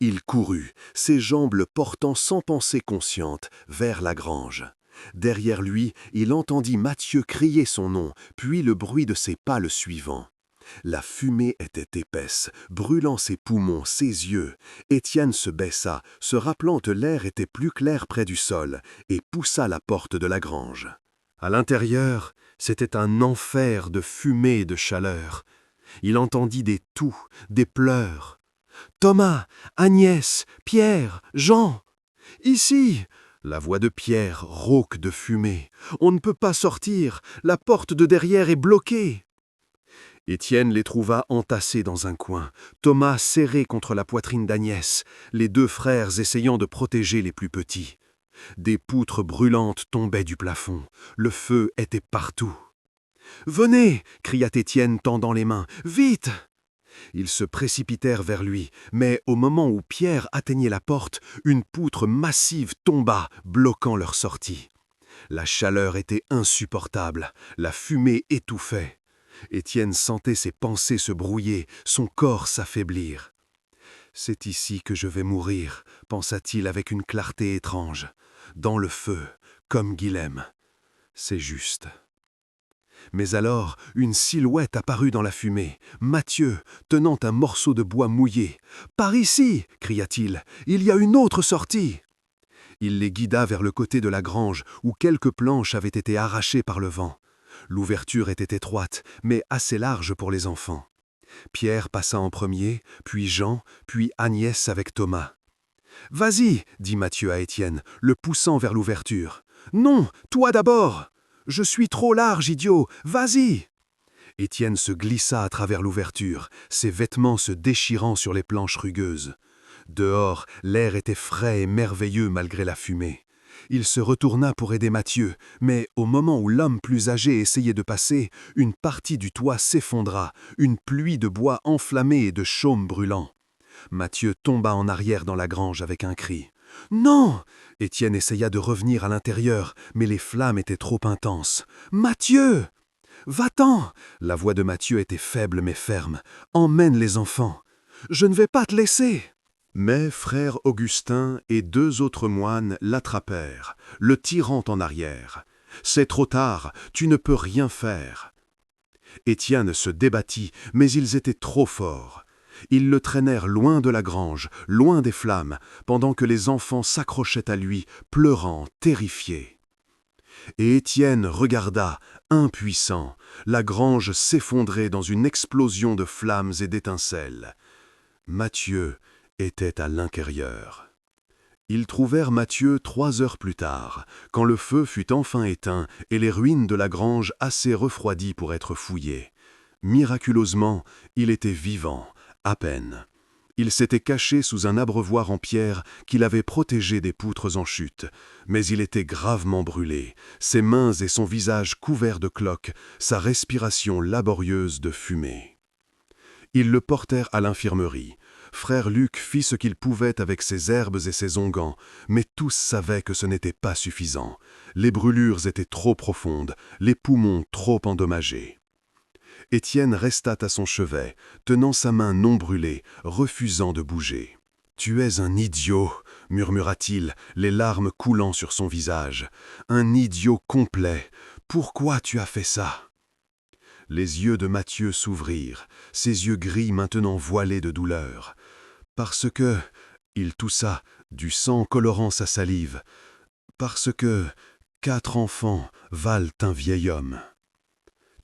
[SPEAKER 2] Il courut, ses jambes le portant sans pensée consciente, vers la grange. Derrière lui, il entendit Mathieu crier son nom, puis le bruit de ses pas le suivant. La fumée était épaisse, brûlant ses poumons, ses yeux. Étienne se baissa, se rappelant que l'air était plus clair près du sol, et poussa la porte de la grange. À l'intérieur, c'était un enfer de fumée et de chaleur. Il entendit des toux, des pleurs. « Thomas, Agnès, Pierre, Jean !»« Ici !» La voix de Pierre rauque de fumée. « On ne peut pas sortir, la porte de derrière est bloquée !» Étienne les trouva entassés dans un coin, Thomas serré contre la poitrine d'Agnès, les 2 frères essayant de protéger les plus petits. Des poutres brûlantes tombaient du plafond, le feu était partout. « Venez !» cria Étienne tendant les mains. « Vite !» Ils se précipitèrent vers lui, mais au moment où Pierre atteignait la porte, une poutre massive tomba, bloquant leur sortie. La chaleur était insupportable, la fumée étouffait. Étienne sentait ses pensées se brouiller, son corps s'affaiblir. « C'est ici que je vais mourir », pensa-t-il avec une clarté étrange. « Dans le feu, comme Guilhem. C'est juste. » Mais alors, une silhouette apparut dans la fumée. Mathieu, tenant un morceau de bois mouillé. « Par ici !» cria-t-il. « Il y a une autre sortie !» Il les guida vers le côté de la grange, où quelques planches avaient été arrachées par le vent.
[SPEAKER 1] L'ouverture était étroite, mais assez large pour les enfants. Pierre passa en premier, puis Jean, puis Agnès avec Thomas. « Vas-y » dit Matthieu à Étienne, le poussant vers l'ouverture. « Non, toi d'abord !»« Je suis trop large, idiot, vas-y !» Étienne se glissa à travers l'ouverture, ses vêtements se déchirant sur les planches rugueuses. Dehors, l'air était frais et merveilleux malgré la fumée. Il se retourna pour aider Matthieu, mais au moment où l'homme plus âgé essayait de passer, une partie du toit s'effondra, une pluie de bois enflammé et de chaume brûlant. Matthieu tomba en arrière dans la grange avec un cri. « Non !» Étienne essaya de revenir à l'intérieur, mais les flammes étaient trop intenses. « Matthieu !»« Va-t'en !» La voix de Matthieu était faible mais ferme. « Emmène les enfants. Je ne vais pas te laisser !» Mais frère Augustin et 2 autres moines l'attrapèrent, le tirant en arrière. « C'est trop tard, tu ne peux rien faire. » Étienne se débattit, mais ils étaient trop forts. Ils le traînèrent loin de la grange, loin des flammes, pendant que les enfants s'accrochaient à lui, pleurant, terrifiés. Et Étienne regarda, impuissant, la grange s'effondrer dans une explosion de flammes et d'étincelles. Matthieu était à l'intérieur. Ils trouvèrent Matthieu 3 heures plus tard, quand le feu fut enfin éteint et les ruines de la grange assez refroidies pour être fouillées. Miraculeusement, il était vivant, à peine. Il s'était caché sous un abreuvoir en pierre qui l'avait protégé des poutres en chute, mais il était gravement brûlé, ses mains et son visage couverts de cloques, sa respiration laborieuse de fumée. Ils le portèrent à l'infirmerie. Frère Luc fit ce qu'il pouvait avec ses herbes et ses onguents, mais tous savaient que ce n'était pas suffisant. Les brûlures étaient trop profondes, les poumons trop endommagés. Étienne resta à son chevet, tenant sa main non brûlée, refusant de bouger. « Tu es un idiot » murmura-t-il, les larmes coulant sur son visage. « Un idiot complet. Pourquoi tu as fait ça ?» Les yeux de Matthieu s'ouvrirent, ses yeux gris maintenant voilés de douleur. « Parce que... » il toussa, du sang colorant sa salive. « Parce que 4 enfants valent un vieil homme. »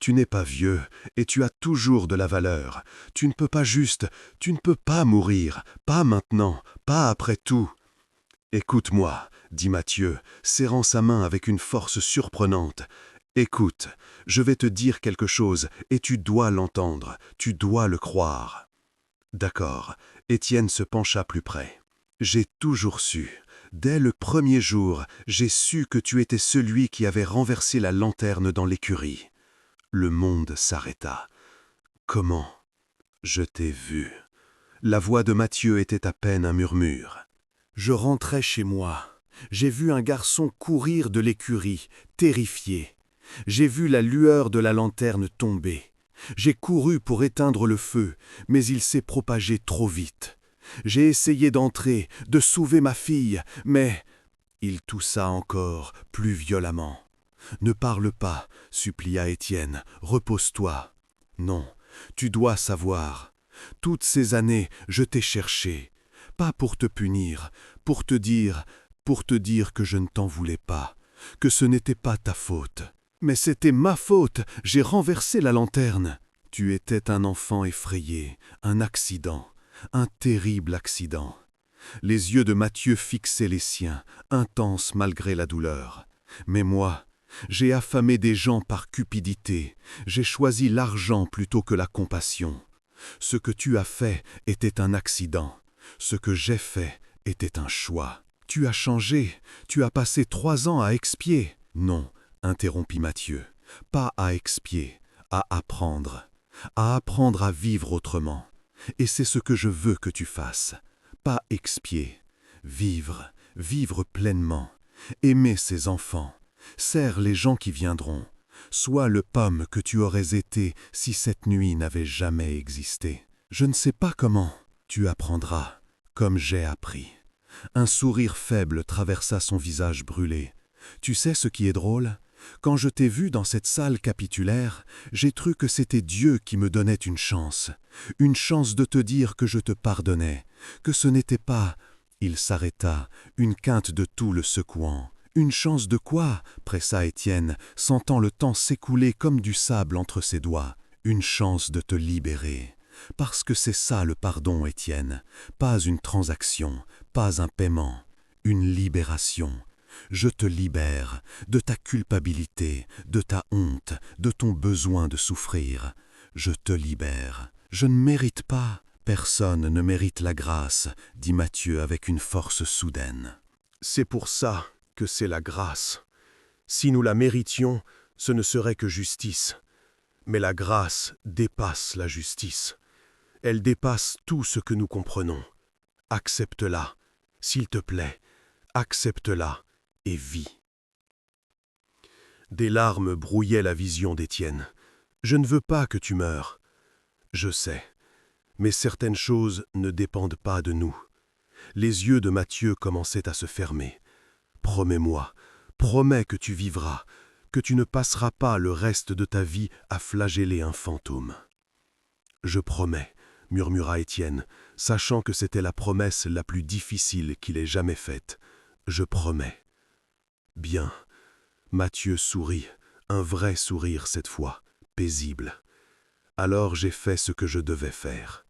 [SPEAKER 1] Tu n'es pas vieux, et tu as toujours de la valeur. Tu ne peux pas mourir, pas maintenant, pas après tout. Écoute-moi, dit Matthieu, serrant sa main avec une force surprenante. Écoute, je vais te dire quelque chose, et tu dois l'entendre, tu dois le croire. D'accord, Étienne se pencha plus près. J'ai toujours su. Dès le premier jour, j'ai su que tu étais celui qui avait renversé la lanterne dans l'écurie. Le monde s'arrêta. Comment ? Je t'ai vu. La voix de Matthieu était à peine un murmure. Je rentrais chez moi. J'ai vu un garçon courir de l'écurie, terrifié. J'ai vu la lueur de la lanterne tomber. J'ai couru pour éteindre le feu, mais il s'est propagé trop vite. J'ai essayé d'entrer, de sauver ma fille, mais... Il toussa encore, plus violemment. « Ne parle pas, supplia Étienne, repose-toi. Non, tu dois savoir. Toutes ces années, je t'ai cherché. Pas pour te punir, pour te dire que je ne t'en voulais pas, que ce n'était pas ta faute. Mais c'était ma faute, j'ai renversé la lanterne. Tu étais un enfant effrayé, un accident, un terrible accident. » Les yeux de Matthieu fixaient les siens, intenses malgré la douleur. Mais moi, j'ai affamé des gens par cupidité, j'ai choisi l'argent plutôt que la compassion. Ce que tu as fait était un accident, ce que j'ai fait était un choix. Tu as changé, tu as passé 3 ans à expier. Non, interrompit Matthieu, pas à expier, à apprendre à vivre autrement. Et c'est ce que je veux que tu fasses. Pas expier, vivre pleinement, aimer ses enfants, serre les gens qui viendront, sois le pomme que tu aurais été si cette nuit n'avait jamais existé. Je ne sais pas comment, tu apprendras, comme j'ai appris. Un sourire faible traversa son visage brûlé. Tu sais ce qui est drôle ? Quand je t'ai vu dans cette salle capitulaire, j'ai cru que c'était Dieu qui me donnait une chance de te dire que je te pardonnais, que ce n'était pas, il s'arrêta, une quinte de toux le secouant, Une chance de quoi? Pressa Étienne, sentant le temps s'écouler comme du sable entre ses doigts. Une chance de te libérer. Parce que c'est ça le pardon, Étienne. Pas une transaction, pas un paiement, une libération. Je te libère de ta culpabilité, de ta honte, de ton besoin de souffrir. Je te libère. Je ne mérite pas. Personne ne mérite la grâce, dit Mathieu avec une force soudaine.
[SPEAKER 2] C'est pour ça que c'est la grâce. Si nous la méritions, ce ne serait que justice. Mais la grâce dépasse la justice. Elle dépasse tout ce que nous comprenons. Accepte-la, s'il te plaît, accepte-la et vis. Des larmes brouillaient la vision d'Étienne. Je ne veux pas que tu meures. Je sais, mais certaines choses ne dépendent pas de nous. Les yeux de Mathieu commençaient à se fermer. Promets-moi, promets que tu vivras, que tu ne passeras pas le reste de ta vie à flageller un fantôme. Je promets, murmura Étienne, sachant que c'était la promesse la plus difficile qu'il ait jamais faite. Je promets. Bien. Mathieu sourit, un vrai sourire cette fois, paisible. Alors j'ai fait ce que je devais faire.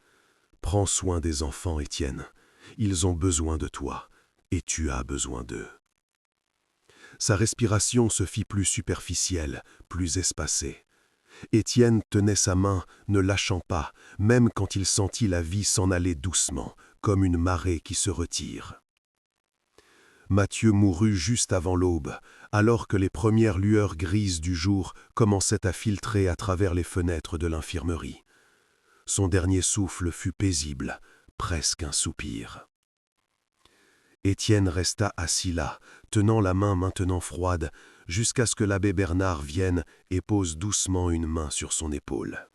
[SPEAKER 2] Prends soin des enfants, Étienne. Ils ont besoin de toi, et tu as besoin d'eux. Sa respiration se fit plus superficielle, plus espacée. Étienne tenait sa main, ne lâchant pas, même quand il sentit la vie s'en aller doucement, comme une marée qui se retire. Mathieu mourut juste avant l'aube, alors que les premières lueurs grises du jour commençaient à filtrer à travers les fenêtres de l'infirmerie. Son dernier souffle fut paisible, presque un soupir. Étienne resta assis là, tenant la main maintenant froide, jusqu'à ce que l'abbé Bernard vienne et pose doucement une main sur son épaule.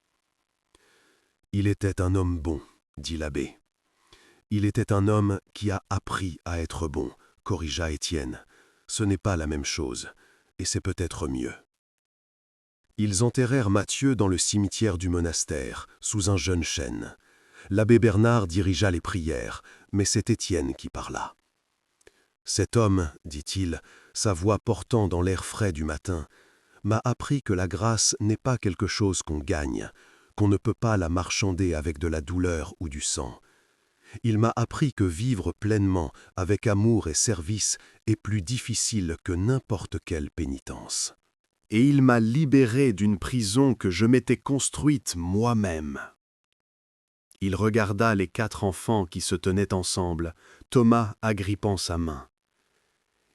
[SPEAKER 2] « Il était un homme bon, » dit l'abbé. « Il était un homme qui a appris à être bon, » corrigea Étienne. « Ce n'est pas la même chose, et c'est peut-être mieux. » Ils enterrèrent Mathieu dans le cimetière du monastère, sous un jeune chêne. L'abbé Bernard dirigea les prières, mais c'est Étienne qui parla. Cet homme, dit-il, sa voix portant dans l'air frais du matin, m'a appris que la grâce n'est pas quelque chose qu'on gagne, qu'on ne peut pas la marchander avec de la douleur ou du sang. Il m'a appris que vivre pleinement, avec amour et service, est plus difficile que n'importe quelle pénitence. Et il m'a libéré d'une prison que je m'étais construite moi-même. Il regarda les 4 enfants qui se tenaient ensemble, Thomas agrippant sa main.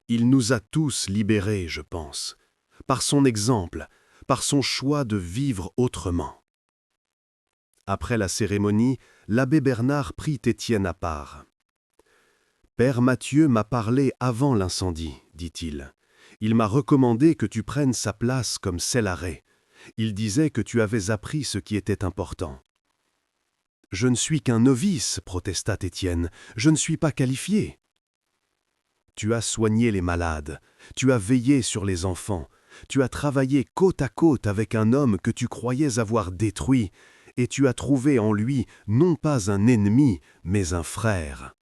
[SPEAKER 2] Il nous a tous libérés, je pense, par son exemple, par son choix de vivre autrement. Après la cérémonie, l'abbé Bernard prit Étienne à part. « Père Mathieu m'a parlé avant l'incendie, dit-il. Il m'a recommandé que tu prennes sa place comme cellare. Il disait que tu avais appris ce qui était important. » « Je ne suis qu'un novice, protesta Étienne, je ne suis pas qualifié. » « Tu as soigné les malades, tu as veillé sur les enfants, tu as travaillé côte à côte avec un homme que tu croyais avoir détruit, et tu as trouvé en lui non pas un ennemi, mais un frère. »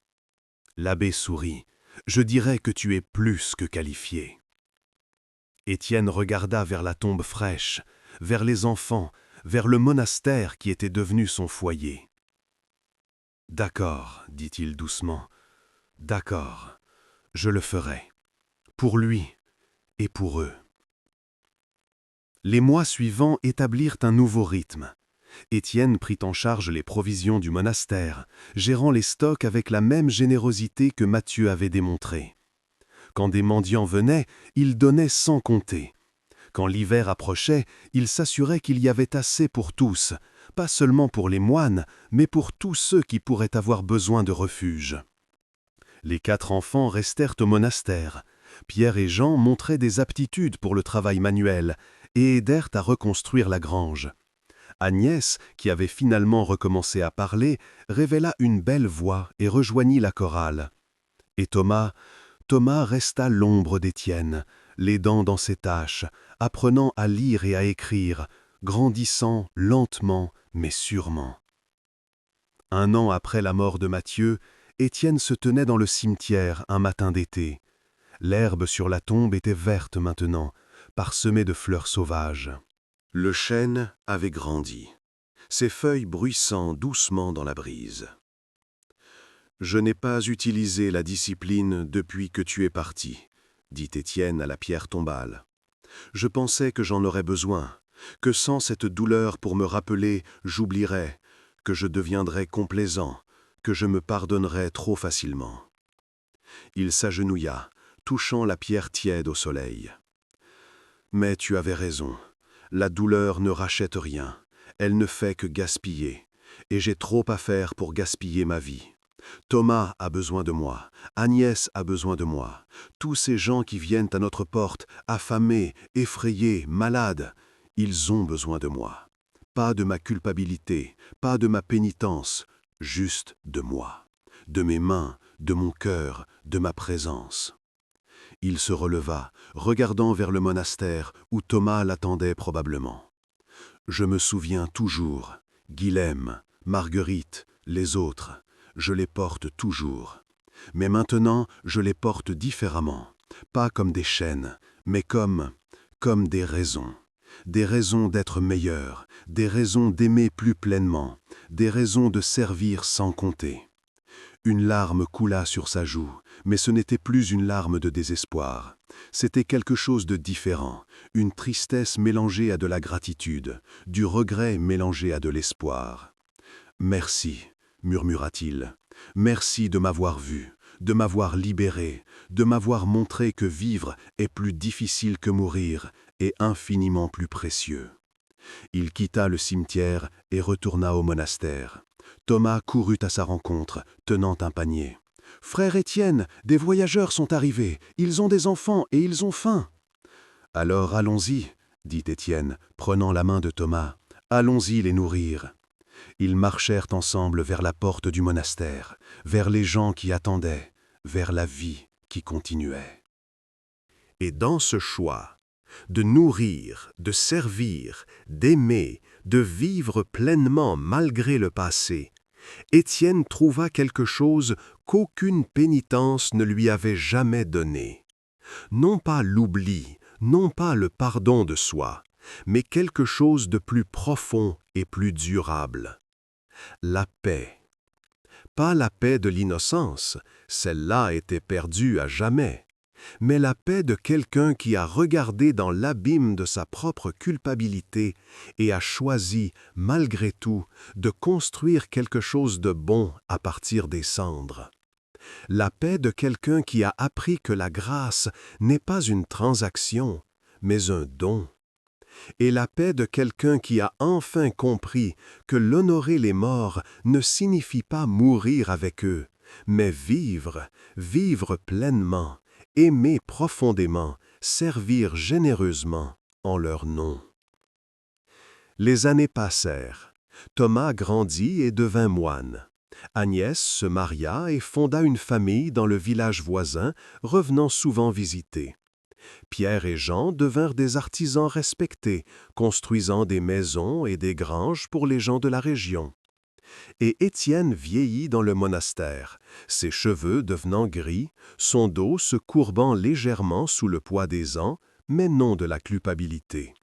[SPEAKER 2] L'abbé sourit. « Je dirais que tu es plus que qualifié. » Étienne regarda vers la tombe fraîche, vers les enfants, vers le monastère qui était devenu son foyer. « D'accord, dit-il doucement, d'accord. Je le ferai, pour lui et pour eux. » Les mois suivants établirent un nouveau rythme. Étienne prit en charge les provisions du monastère, gérant les stocks avec la même générosité que Mathieu avait démontrée. Quand des mendiants venaient, il donnait sans compter. Quand l'hiver approchait, il s'assurait qu'il y avait assez pour tous, pas seulement pour les moines, mais pour tous ceux qui pourraient avoir besoin de refuge. Les 4 enfants restèrent au monastère. Pierre et Jean montraient des aptitudes pour le travail manuel et aidèrent à reconstruire la grange. Agnès, qui avait finalement recommencé à parler, révéla une belle voix et rejoignit la chorale. Et Thomas resta l'ombre d'Étienne, l'aidant dans ses tâches, apprenant à lire et à écrire, grandissant lentement mais sûrement. 1 an après la mort de Mathieu, Étienne se tenait dans le cimetière un matin d'été.
[SPEAKER 1] L'herbe sur la tombe était verte maintenant, parsemée de fleurs sauvages. Le chêne avait grandi, ses feuilles bruissant doucement dans la brise. Je n'ai pas utilisé la discipline depuis que tu es parti, dit Étienne à la pierre tombale. Je pensais que j'en aurais besoin, que sans cette douleur pour me rappeler, j'oublierais, que je deviendrais complaisant, que je me pardonnerais trop facilement. Il s'agenouilla, touchant la pierre tiède au soleil. Mais tu avais raison, la douleur ne rachète rien, elle ne fait que gaspiller, et j'ai trop à faire pour gaspiller ma vie. Thomas a besoin de moi, Agnès a besoin de moi, tous ces gens qui viennent à notre porte, affamés, effrayés, malades, ils ont besoin de moi. Pas de ma culpabilité, pas de ma pénitence, juste de moi, de mes mains, de mon cœur, de ma présence. Il se releva, regardant vers le monastère où Thomas l'attendait probablement. Je me souviens toujours, Guilhem, Marguerite, les autres, je les porte toujours. Mais maintenant, je les porte différemment, pas comme des chaînes, mais comme des raisons. Des raisons d'être meilleur, des raisons d'aimer plus pleinement, des raisons de servir sans compter. Une larme coula sur sa joue, mais ce n'était plus une larme de désespoir. C'était quelque chose de différent, une tristesse mélangée à de la gratitude, du regret mélangé à de l'espoir. « Merci », murmura-t-il, « merci de m'avoir vu, de m'avoir libéré, de m'avoir montré que vivre est plus difficile que mourir et infiniment plus précieux. » Il quitta le cimetière et retourna au monastère. Thomas courut à sa rencontre, tenant un panier. « Frère Étienne, des voyageurs sont arrivés, ils ont des enfants et ils ont faim. »« Alors allons-y, » dit Étienne, prenant la main de Thomas. « Allons-y les nourrir. » Ils marchèrent ensemble vers la porte du monastère, vers les gens qui attendaient, vers la vie qui continuait. Et dans ce choix, de nourrir, de servir, d'aimer, de vivre pleinement malgré le passé, Étienne trouva quelque chose qu'aucune pénitence ne lui avait jamais donné. Non pas l'oubli, non pas le pardon de soi, mais quelque chose de plus profond et plus durable. La paix. Pas la paix de l'innocence, celle-là était perdue à jamais, mais la paix de quelqu'un qui a regardé dans l'abîme de sa propre culpabilité et a choisi, malgré tout, de construire quelque chose de bon à partir des cendres. La paix de quelqu'un qui a appris que la grâce n'est pas une transaction, mais un don. Et la paix de quelqu'un qui a enfin compris que l'honorer les morts ne signifie pas mourir avec eux, mais vivre, vivre pleinement, aimer profondément, servir généreusement en leur nom. Les années passèrent. Thomas grandit et devint moine. Agnès se maria et fonda une famille dans le village voisin, revenant souvent visiter. Pierre et Jean devinrent des artisans respectés, construisant des maisons et des granges pour les gens de la région. Et Étienne vieillit dans le monastère, ses cheveux devenant gris, son dos se courbant légèrement sous le poids des ans, mais non de la culpabilité.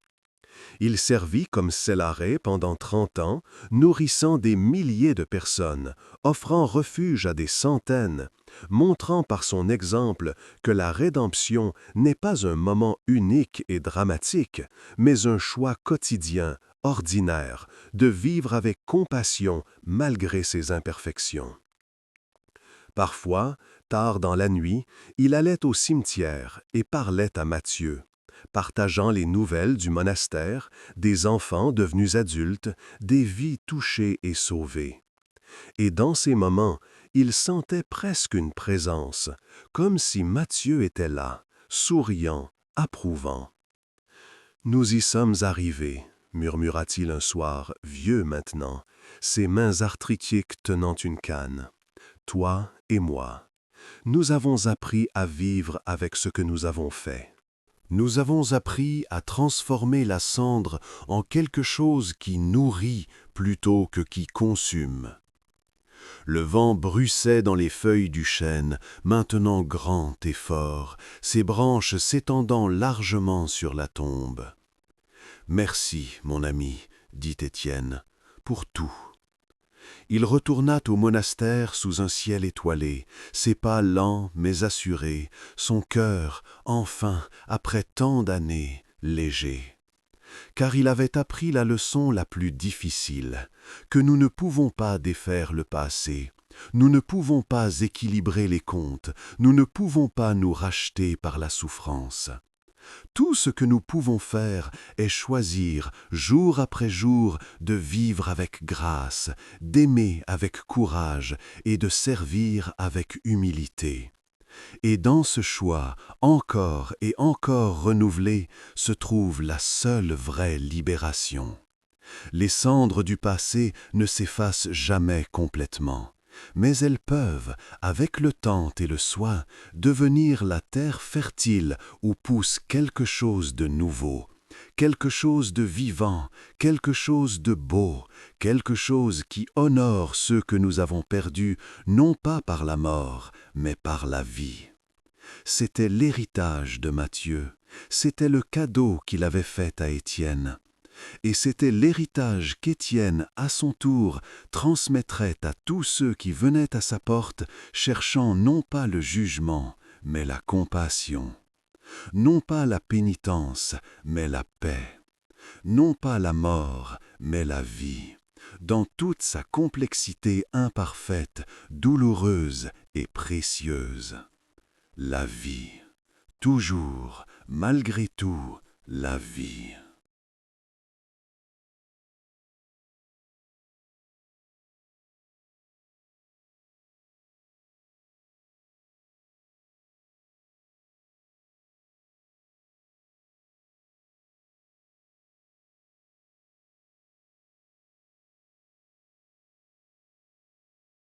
[SPEAKER 1] Il servit comme célaré pendant 30 ans, nourrissant des milliers de personnes, offrant refuge à des centaines, montrant par son exemple que la rédemption n'est pas un moment unique et dramatique, mais un choix quotidien, ordinaire, de vivre avec compassion malgré ses imperfections. Parfois, tard dans la nuit, il allait au cimetière et parlait à Matthieu, partageant les nouvelles du monastère, des enfants devenus adultes, des vies touchées et sauvées. Et dans ces moments, il sentait presque une présence, comme si Matthieu était là, souriant, approuvant. « Nous y sommes arrivés », murmura-t-il un soir, vieux maintenant, ses mains arthritiques tenant une canne. « Toi et moi, nous avons appris à vivre avec ce que nous avons fait. Nous avons appris à transformer la cendre en quelque chose qui nourrit plutôt que qui consume. Le vent bruissait dans les feuilles du chêne, maintenant grand et fort, ses branches s'étendant largement sur la tombe. « Merci, mon ami, dit Étienne, pour tout. » Il retourna au monastère sous un ciel étoilé, ses pas lents mais assurés, son cœur, enfin, après tant d'années, léger. Car il avait appris la leçon la plus difficile, que nous ne pouvons pas défaire le passé, nous ne pouvons pas équilibrer les comptes, nous ne pouvons pas nous racheter par la souffrance. Tout ce que nous pouvons faire est choisir, jour après jour, de vivre avec grâce, d'aimer avec courage et de servir avec humilité. Et dans ce choix, encore et encore renouvelé, se trouve la seule vraie libération. Les cendres du passé ne s'effacent jamais complètement, mais elles peuvent, avec le temps et le soin, devenir la terre fertile où pousse quelque chose de nouveau, quelque chose de vivant, quelque chose de beau, quelque chose qui honore ceux que nous avons perdus, non pas par la mort, mais par la vie. C'était l'héritage de Matthieu, c'était le cadeau qu'il avait fait à Étienne. Et c'était l'héritage qu'Étienne, à son tour, transmettrait à tous ceux qui venaient à sa porte, cherchant non pas le jugement, mais la compassion, non pas la pénitence, mais la paix, non pas la mort, mais la vie, dans toute sa complexité imparfaite, douloureuse et précieuse. La vie, toujours, malgré tout, la vie.